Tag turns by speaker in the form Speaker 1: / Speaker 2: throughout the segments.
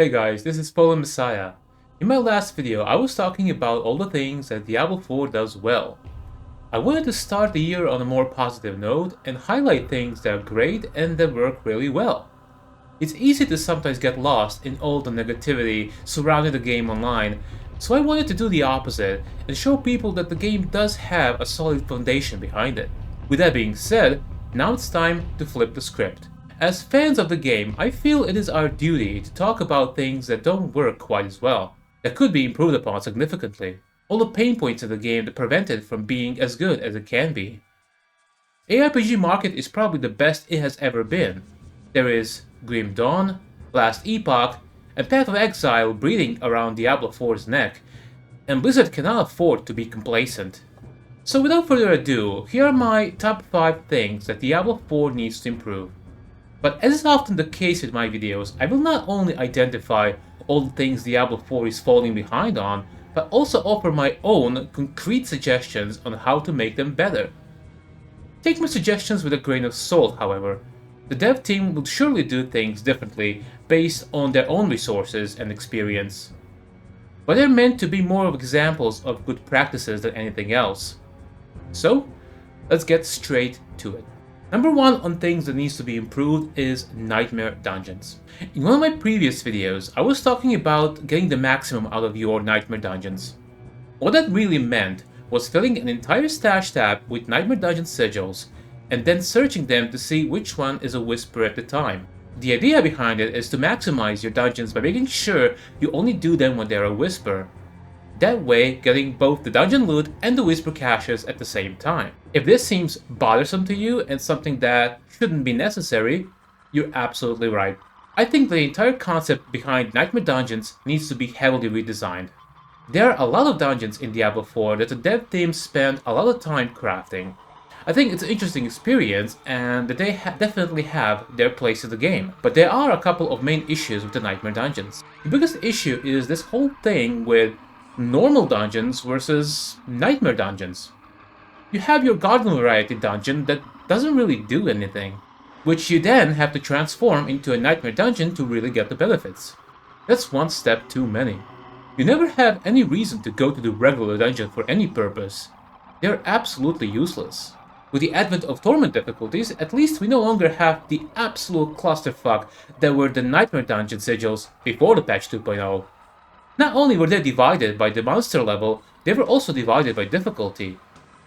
Speaker 1: Hey guys, this is Fallen Messiah. In my last video, I was talking about all the things that Diablo 4 does well. I wanted to start the year on a more positive note and highlight things that are great and that work really well. It's easy to sometimes get lost in all the negativity surrounding the game online, so I wanted to do the opposite and show people that the game does have a solid foundation behind it. With that being said, now it's time to flip the script. As fans of the game, I feel it is our duty to talk about things that don't work quite as well, that could be improved upon significantly, all the pain points in the game that prevent it from being as good as it can be. ARPG market is probably the best it has ever been. There is Grim Dawn, Last Epoch, and Path of Exile breathing around Diablo 4's neck, and Blizzard cannot afford to be complacent. So without further ado, here are my top 5 things that Diablo 4 needs to improve. But as is often the case with my videos, I will not only identify all the things Diablo 4 is falling behind on, but also offer my own concrete suggestions on how to make them better. Take my suggestions with a grain of salt, however. The dev team will surely do things differently based on their own resources and experience. But they're meant to be more of examples of good practices than anything else. So, let's get straight to it. Number 1 on things that needs to be improved is Nightmare Dungeons. In one of my previous videos, I was talking about getting the maximum out of your Nightmare Dungeons. What that really meant was filling an entire stash tab with Nightmare Dungeon sigils, and then searching them to see which one is a whisper at the time. The idea behind it is to maximize your dungeons by making sure you only do them when they're a whisper. That way, getting both the dungeon loot and the whisper caches at the same time. If this seems bothersome to you and something that shouldn't be necessary, you're absolutely right. I think the entire concept behind Nightmare Dungeons needs to be heavily redesigned. There are a lot of dungeons in Diablo 4 that the dev team spent a lot of time crafting. I think it's an interesting experience and that they definitely have their place in the game. But there are a couple of main issues with the Nightmare Dungeons. The biggest issue is this whole thing with normal dungeons versus nightmare dungeons. You have your garden variety dungeon that doesn't really do anything, which you then have to transform into a nightmare dungeon to really get the benefits. That's one step too many. You never have any reason to go to the regular dungeon for any purpose. They're absolutely useless. With the advent of torment difficulties, at least we no longer have the absolute clusterfuck that were the nightmare dungeon sigils before the patch 2.0. Not only were they divided by the monster level, they were also divided by difficulty.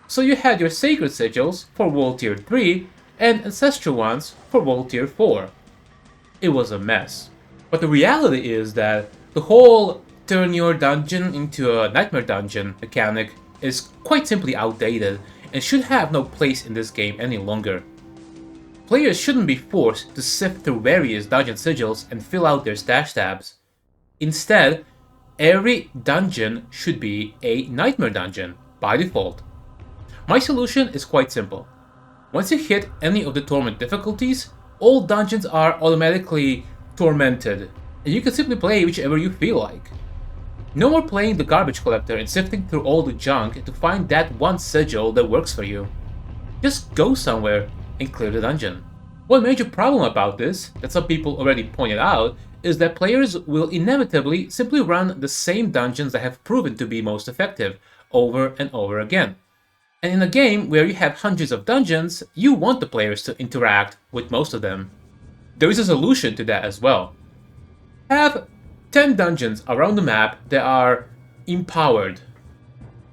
Speaker 1: So you had your sacred sigils for World Tier 3 and ancestral ones for World Tier 4. It was a mess. But the reality is that the whole turn your dungeon into a nightmare dungeon mechanic is quite simply outdated and should have no place in this game any longer. Players shouldn't be forced to sift through various dungeon sigils and fill out their stash tabs. Instead, every dungeon should be a nightmare dungeon, by default. My solution is quite simple. Once you hit any of the torment difficulties, all dungeons are automatically tormented, and you can simply play whichever you feel like. No more playing the garbage collector and sifting through all the junk to find that one sigil that works for you. Just go somewhere and clear the dungeon. One major problem about this, that some people already pointed out, is that players will inevitably simply run the same dungeons that have proven to be most effective over and over again. And in a game where you have hundreds of dungeons, you want the players to interact with most of them. There is a solution to that as well. Have 10 dungeons around the map that are empowered.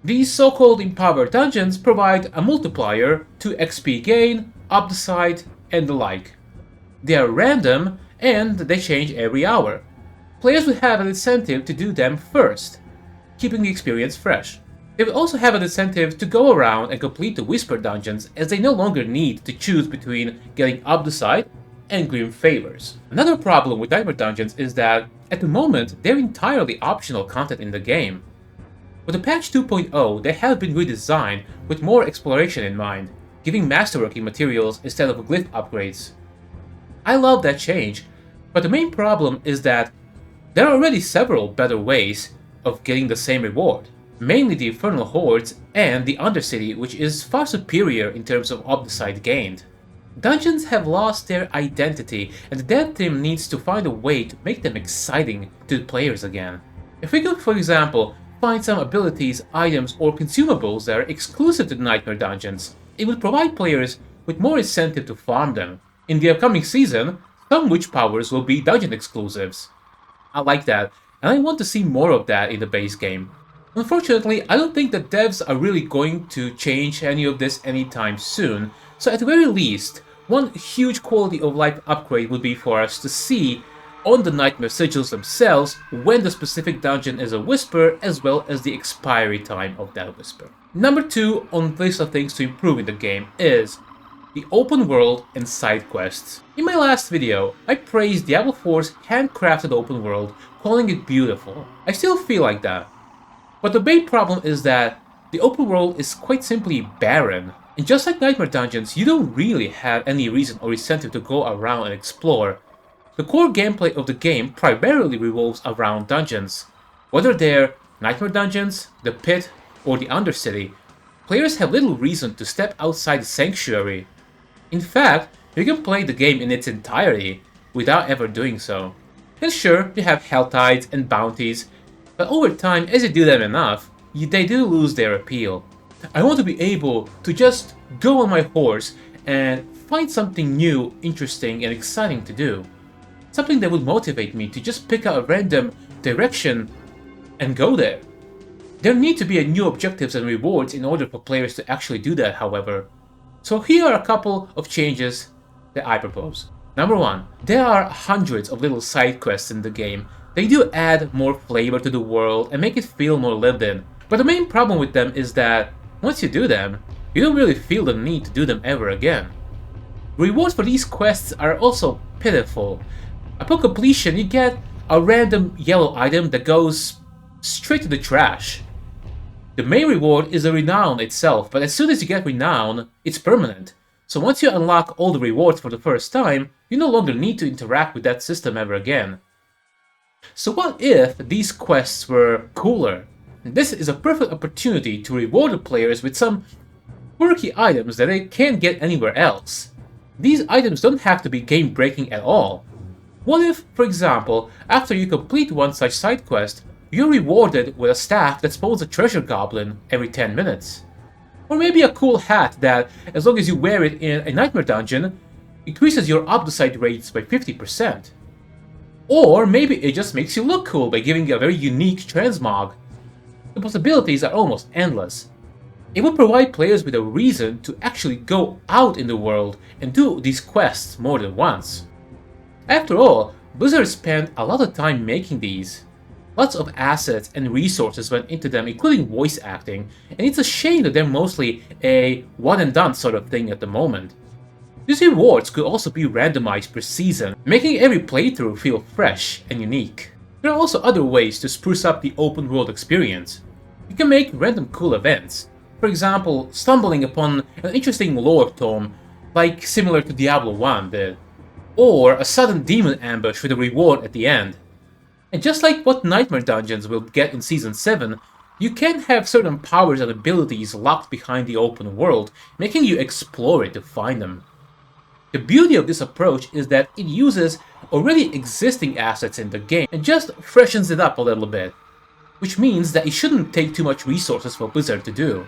Speaker 1: These so-called empowered dungeons provide a multiplier to XP gain, up the site, and the like. They are random and they change every hour. Players will have an incentive to do them first, keeping the experience fresh. They will also have an incentive to go around and complete the Whisper dungeons, as they no longer need to choose between getting up the site and Grim Favors. Another problem with Nightmare Dungeons is that, at the moment, they're entirely optional content in the game. With the patch 2.0, they have been redesigned with more exploration in mind, giving masterworking materials instead of glyph upgrades. I love that change, but the main problem is that there are already several better ways of getting the same reward, mainly the Infernal Hordes and the Undercity, which is far superior in terms of up the site gained. Dungeons have lost their identity, and the dev team needs to find a way to make them exciting to the players again. If we could, for example, find some abilities, items, or consumables that are exclusive to the Nightmare Dungeons, it would provide players with more incentive to farm them. In the upcoming season, some witch powers will be dungeon exclusives. I like that, and I want to see more of that in the base game. Unfortunately, I don't think the devs are really going to change any of this anytime soon, so at the very least, one huge quality of life upgrade would be for us to see on the Nightmare Sigils themselves when the specific dungeon is a whisper, as well as the expiry time of that whisper. Number 2 on the list of things to improve in the game is the open world and side quests. In my last video, I praised Diablo 4's handcrafted open world, calling it beautiful. I still feel like that. But the big problem is that the open world is quite simply barren. And just like Nightmare Dungeons, you don't really have any reason or incentive to go around and explore. The core gameplay of the game primarily revolves around dungeons. Whether they're Nightmare Dungeons, the Pit, or the Undercity, players have little reason to step outside the Sanctuary. In fact, you can play the game in its entirety without ever doing so. And sure, you have hell tides and bounties, but over time, as you do them enough, they do lose their appeal. I want to be able to just go on my horse and find something new, interesting, and exciting to do. Something that would motivate me to just pick out a random direction and go there. There need to be new objectives and rewards in order for players to actually do that, however. So here are a couple of changes that I propose. Number 1, there are hundreds of little side quests in the game. They do add more flavor to the world and make it feel more lived in. But the main problem with them is that once you do them, you don't really feel the need to do them ever again. Rewards for these quests are also pitiful. Upon completion, you get a random yellow item that goes straight to the trash. The main reward is the renown itself, but as soon as you get renown, it's permanent. So once you unlock all the rewards for the first time, you no longer need to interact with that system ever again. So what if these quests were cooler? This is a perfect opportunity to reward the players with some quirky items that they can't get anywhere else. These items don't have to be game-breaking at all. What if, for example, after you complete one such side quest, you're rewarded with a staff that spawns a treasure goblin every 10 minutes? Or maybe a cool hat that, as long as you wear it in a Nightmare Dungeon, increases your Obducite rates by 50%. Or maybe it just makes you look cool by giving you a very unique transmog. The possibilities are almost endless. It will provide players with a reason to actually go out in the world and do these quests more than once. After all, Blizzard spent a lot of time making these. Lots of assets and resources went into them, including voice acting, and it's a shame that they're mostly a one-and-done sort of thing at the moment. These rewards could also be randomized per season, making every playthrough feel fresh and unique. There are also other ways to spruce up the open world experience. You can make random cool events. For example, stumbling upon an interesting lore tome, like similar to Diablo 1 did. Or a sudden demon ambush with a reward at the end. And just like what Nightmare Dungeons will get in Season 7, you can have certain powers and abilities locked behind the open world, making you explore it to find them. The beauty of this approach is that it uses already existing assets in the game and just freshens it up a little bit, which means that it shouldn't take too much resources for Blizzard to do.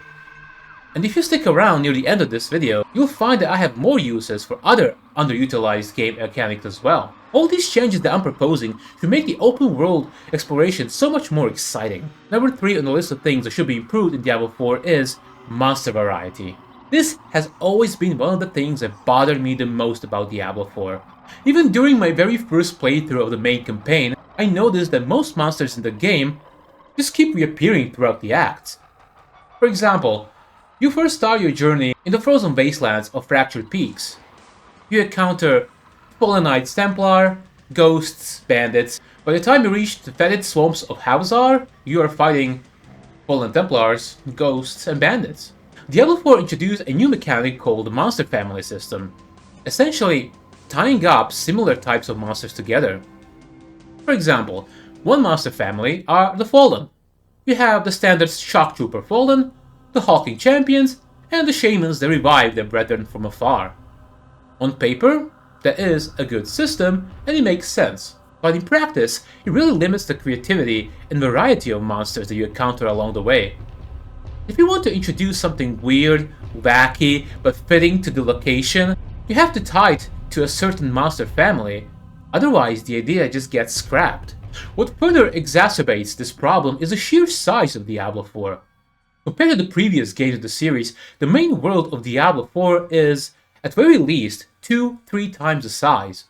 Speaker 1: And if you stick around near the end of this video, you'll find that I have more uses for other underutilized game mechanics as well. All these changes that I'm proposing should make the open world exploration so much more exciting. Number 3 on the list of things that should be improved in Diablo 4 is monster variety. This has always been one of the things that bothered me the most about Diablo 4. Even during my very first playthrough of the main campaign, I noticed that most monsters in the game just keep reappearing throughout the acts. For example, you first start your journey in the frozen wastelands of Fractured Peaks. You encounter Fallen Knights Templar, ghosts, bandits. By the time you reach the fetid swamps of Havzar, you are fighting Fallen Templars, ghosts, and bandits. Diablo 4 introduced a new mechanic called the Monster Family system, essentially tying up similar types of monsters together. For example, one monster family are the Fallen. You have the standard Shock Trooper Fallen, the Hulking Champions, and the Shamans that revive their brethren from afar. On paper, that is a good system and it makes sense, but in practice, it really limits the creativity and variety of monsters that you encounter along the way. If you want to introduce something weird, wacky, but fitting to the location, you have to tie it to a certain monster family, otherwise the idea just gets scrapped. What further exacerbates this problem is the sheer size of Diablo 4. Compared to the previous games of the series, the main world of Diablo 4 is, at very least, 2-3 times the size.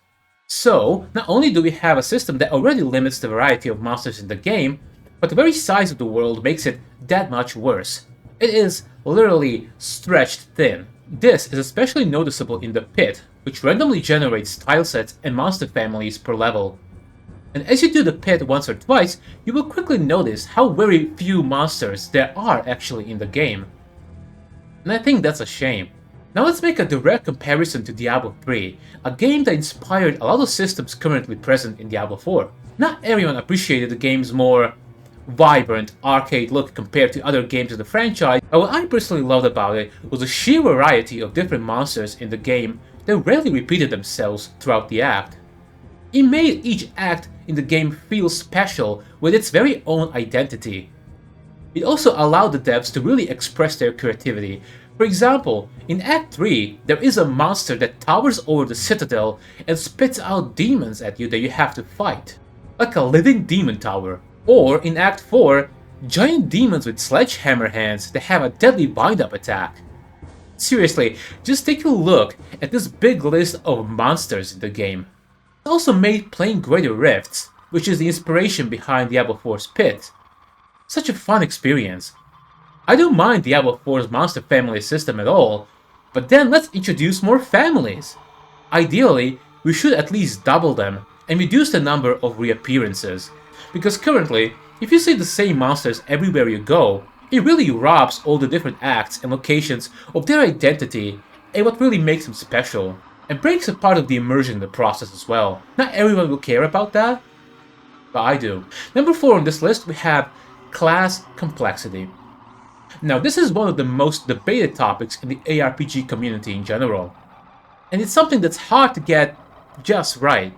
Speaker 1: So, not only do we have a system that already limits the variety of monsters in the game, but the very size of the world makes it that much worse. It is literally stretched thin. This is especially noticeable in the pit, which randomly generates tilesets and monster families per level. And as you do the pit once or twice, you will quickly notice how very few monsters there are actually in the game. And I think that's a shame. Now let's make a direct comparison to Diablo 3, a game that inspired a lot of systems currently present in Diablo 4. Not everyone appreciated the game's more vibrant, arcade look compared to other games of the franchise, but what I personally loved about it was the sheer variety of different monsters in the game that rarely repeated themselves throughout the act. It made each act in the game feel special with its very own identity. It also allowed the devs to really express their creativity. For example, in Act 3, there is a monster that towers over the citadel and spits out demons at you that you have to fight, like a living demon tower. Or in Act 4, giant demons with sledgehammer hands that have a deadly bind-up attack. Seriously, just take a look at this big list of monsters in the game. It also made playing Greater Rifts, which is the inspiration behind Diablo 4's pit, such a fun experience. I don't mind Diablo 4's monster family system at all, but then let's introduce more families. Ideally, we should at least double them and reduce the number of reappearances, because currently, if you see the same monsters everywhere you go, it really robs all the different acts and locations of their identity and what really makes them special, and breaks a part of the immersion in the process as well. Not everyone will care about that, but I do. Number 4 on this list we have class complexity. Now this is one of the most debated topics in the ARPG community in general, and it's something that's hard to get just right.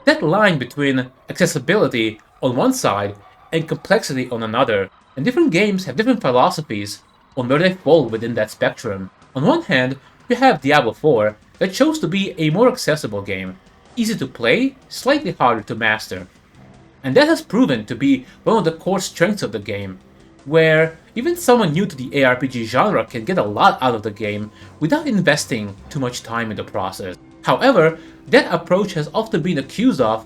Speaker 1: That line between accessibility on one side and complexity on another, and different games have different philosophies on where they fall within that spectrum. On one hand, you have Diablo 4 that chose to be a more accessible game, easy to play, slightly harder to master. And that has proven to be one of the core strengths of the game, where even someone new to the ARPG genre can get a lot out of the game without investing too much time in the process. However, that approach has often been accused of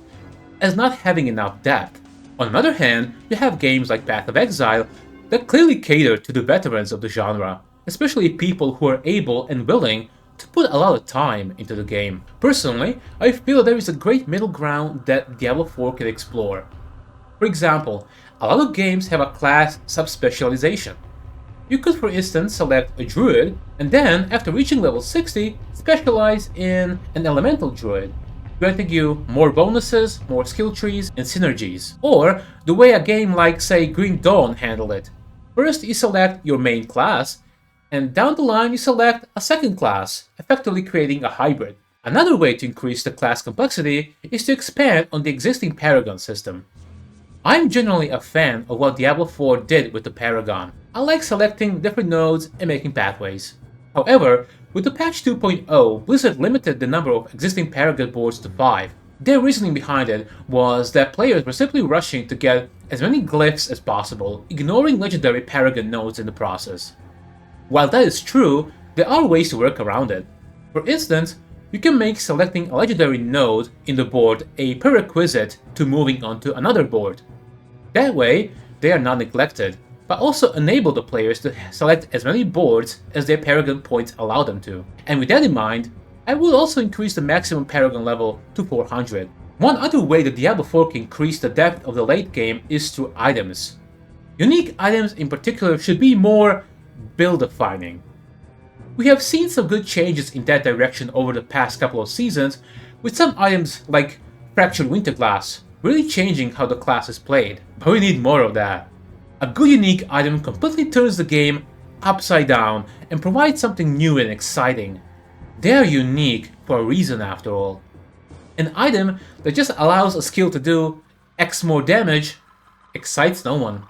Speaker 1: as not having enough depth. On the other hand, you have games like Path of Exile that clearly cater to the veterans of the genre, especially people who are able and willing to put a lot of time into the game. Personally, I feel there is a great middle ground that Diablo 4 can explore. For example, a lot of games have a class subspecialization. You could, for instance, select a druid, and then, after reaching level 60, specialize in an elemental druid, granting you more bonuses, more skill trees, and synergies. Or the way a game like, say, Green Dawn handled it. First, you select your main class, and down the line you select a second class, effectively creating a hybrid. Another way to increase the class complexity is to expand on the existing Paragon system. I'm generally a fan of what Diablo 4 did with the Paragon. I like selecting different nodes and making pathways. However, with the patch 2.0, Blizzard limited the number of existing Paragon boards to 5. Their reasoning behind it was that players were simply rushing to get as many glyphs as possible, ignoring legendary Paragon nodes in the process. While that is true, there are ways to work around it. For instance, you can make selecting a legendary node in the board a prerequisite to moving on to another board. That way, they are not neglected, but also enable the players to select as many boards as their Paragon points allow them to. And with that in mind, I will also increase the maximum Paragon level to 400. One other way that Diablo 4 can increase the depth of the late game is through items. Unique items in particular should be more build-defining. We have seen some good changes in that direction over the past couple of seasons, with some items like Fractured Winterglass really changing how the class is played, but we need more of that. A good unique item completely turns the game upside down and provides something new and exciting. They're unique for a reason after all. An item that just allows a skill to do X more damage excites no one.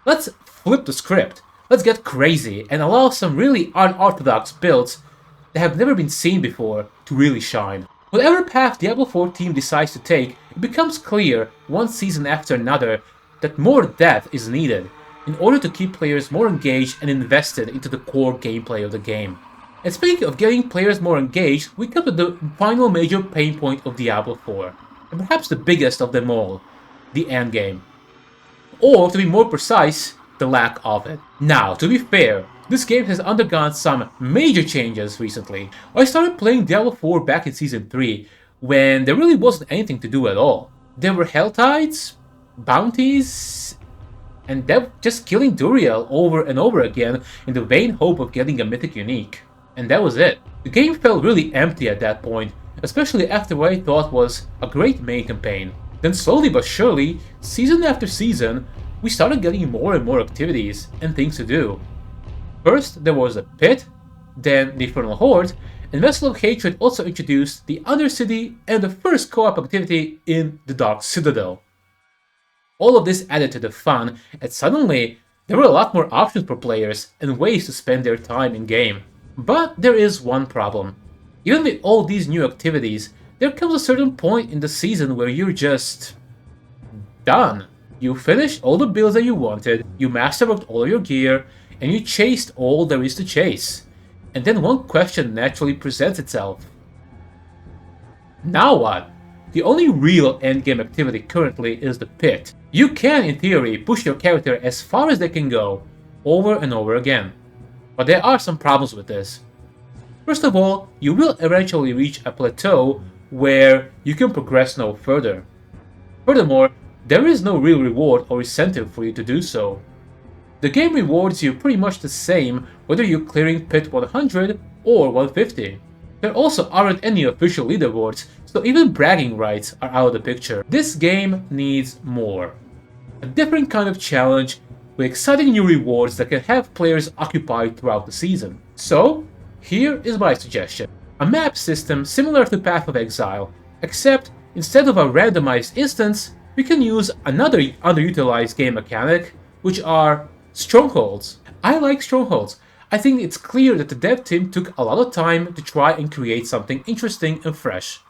Speaker 1: Let's flip the script. Let's get crazy and allow some really unorthodox builds that have never been seen before to really shine. Whatever path Diablo 4 team decides to take, it becomes clear one season after another that more depth is needed in order to keep players more engaged and invested into the core gameplay of the game. And speaking of getting players more engaged, we come to the final major pain point of Diablo 4, and perhaps the biggest of them all, the endgame. Or, to be more precise, the lack of it. Now, to be fair, this game has undergone some major changes recently. I started playing Diablo 4 back in Season 3, when there really wasn't anything to do at all. There were Hell Tides, bounties, and just killing Duriel over and over again in the vain hope of getting a mythic unique. And that was it. The game felt really empty at that point, especially after what I thought was a great main campaign. Then slowly but surely, season after season, we started getting more and more activities and things to do. First there was the Pit, then the Infernal Horde, and Vessel of Hatred also introduced the Undercity and the first co-op activity in the Dark Citadel. All of this added to the fun, and suddenly there were a lot more options for players and ways to spend their time in-game. But there is one problem. Even with all these new activities, there comes a certain point in the season where you're just done. You finished all the builds that you wanted, you masterworked all your gear, and you chased all there is to chase. And then one question naturally presents itself. Now what? The only real endgame activity currently is the Pit. You can, in theory, push your character as far as they can go, over and over again. But there are some problems with this. First of all, you will eventually reach a plateau where you can progress no further. Furthermore, there is no real reward or incentive for you to do so. The game rewards you pretty much the same whether you're clearing Pit 100 or 150. There also aren't any official leaderboards, so even bragging rights are out of the picture. This game needs more. A different kind of challenge with exciting new rewards that can have players occupied throughout the season. So, here is my suggestion. A map system similar to Path of Exile, except instead of a randomized instance, we can use another underutilized game mechanic, which are strongholds. I like strongholds. I think it's clear that the dev team took a lot of time to try and create something interesting and fresh.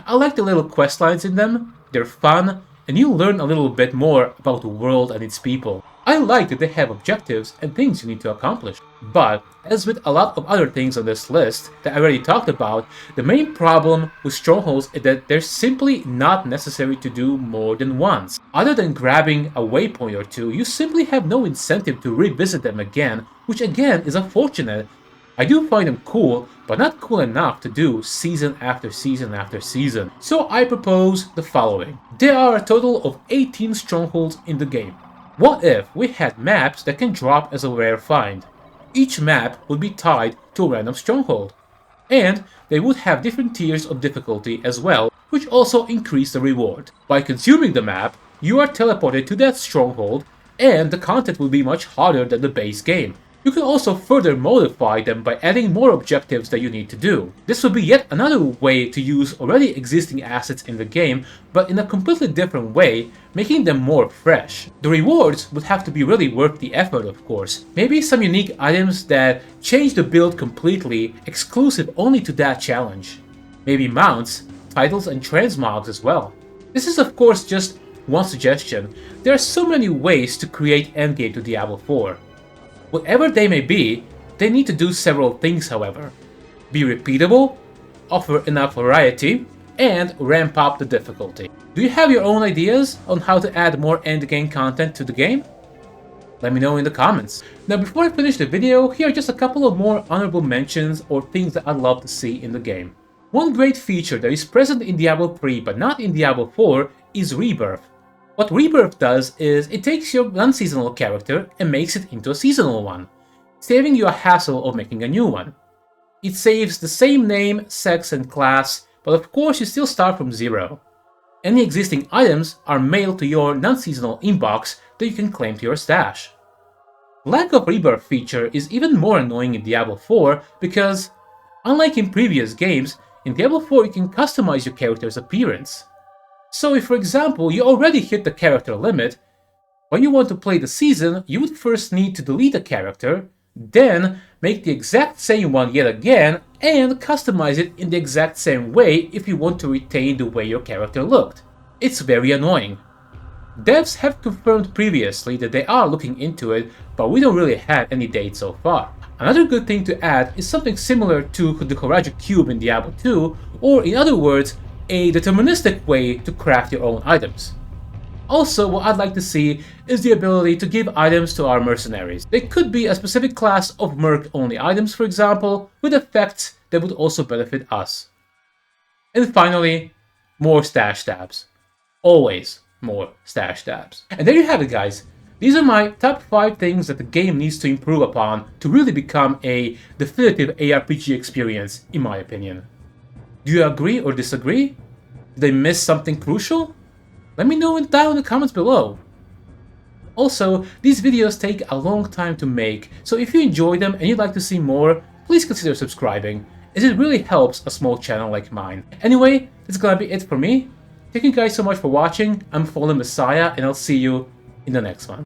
Speaker 1: I like the little quest lines in them, they're fun, and you learn a little bit more about the world and its people. I like that they have objectives and things you need to accomplish. But, as with a lot of other things on this list that I already talked about, the main problem with strongholds is that they're simply not necessary to do more than once. Other than grabbing a waypoint or two, you simply have no incentive to revisit them again, which again is unfortunate. I do find them cool, but not cool enough to do season after season after season. So I propose the following. There are a total of 18 strongholds in the game. What if we had maps that can drop as a rare find? Each map would be tied to a random stronghold. And they would have different tiers of difficulty as well, which also increase the reward. By consuming the map, you are teleported to that stronghold, and the content will be much harder than the base game. You can also further modify them by adding more objectives that you need to do. This will be yet another way to use already existing assets in the game, but in a completely different way, making them more fresh. The rewards would have to be really worth the effort, of course. Maybe some unique items that change the build completely, exclusive only to that challenge. Maybe mounts, titles, and transmogs as well. This is of course just one suggestion. There are so many ways to create endgame to Diablo 4. Whatever they may be, they need to do several things however. Be repeatable, offer enough variety, and ramp up the difficulty. Do you have your own ideas on how to add more endgame content to the game? Let me know in the comments. Now before I finish the video, here are just a couple of more honorable mentions or things that I'd love to see in the game. One great feature that is present in Diablo 3 but not in Diablo 4 is Rebirth. What Rebirth does is it takes your non-seasonal character and makes it into a seasonal one, saving you a hassle of making a new one. It saves the same name, sex, and class, but of course you still start from zero. Any existing items are mailed to your non-seasonal inbox that you can claim to your stash. The lack of Rebirth feature is even more annoying in Diablo 4 because, Unlike in previous games, in Diablo 4 you can customize your character's appearance. So if, for example, you already hit the character limit, when you want to play the season, you would first need to delete a character, then make the exact same one yet again, and customize it in the exact same way if you want to retain the way your character looked. It's very annoying. Devs have confirmed previously that they are looking into it, but we don't really have any dates so far. Another good thing to add is something similar to the Coraggio Cube in Diablo 2, or in other words, a deterministic way to craft your own items. Also, what I'd like to see is the ability to give items to our mercenaries. They could be a specific class of merc-only items, for example, with effects that would also benefit us. And finally, more stash tabs. Always more stash tabs. And there you have it, guys. These are my top 5 things that the game needs to improve upon to really become a definitive ARPG experience, in my opinion. Do you agree or disagree? Did I miss something crucial? Let me know down in the comments below. Also, these videos take a long time to make, so if you enjoy them and you'd like to see more, please consider subscribing, as it really helps a small channel like mine. Anyway, that's gonna be it for me. Thank you guys so much for watching. I'm Fallen Messiah, and I'll see you in the next one.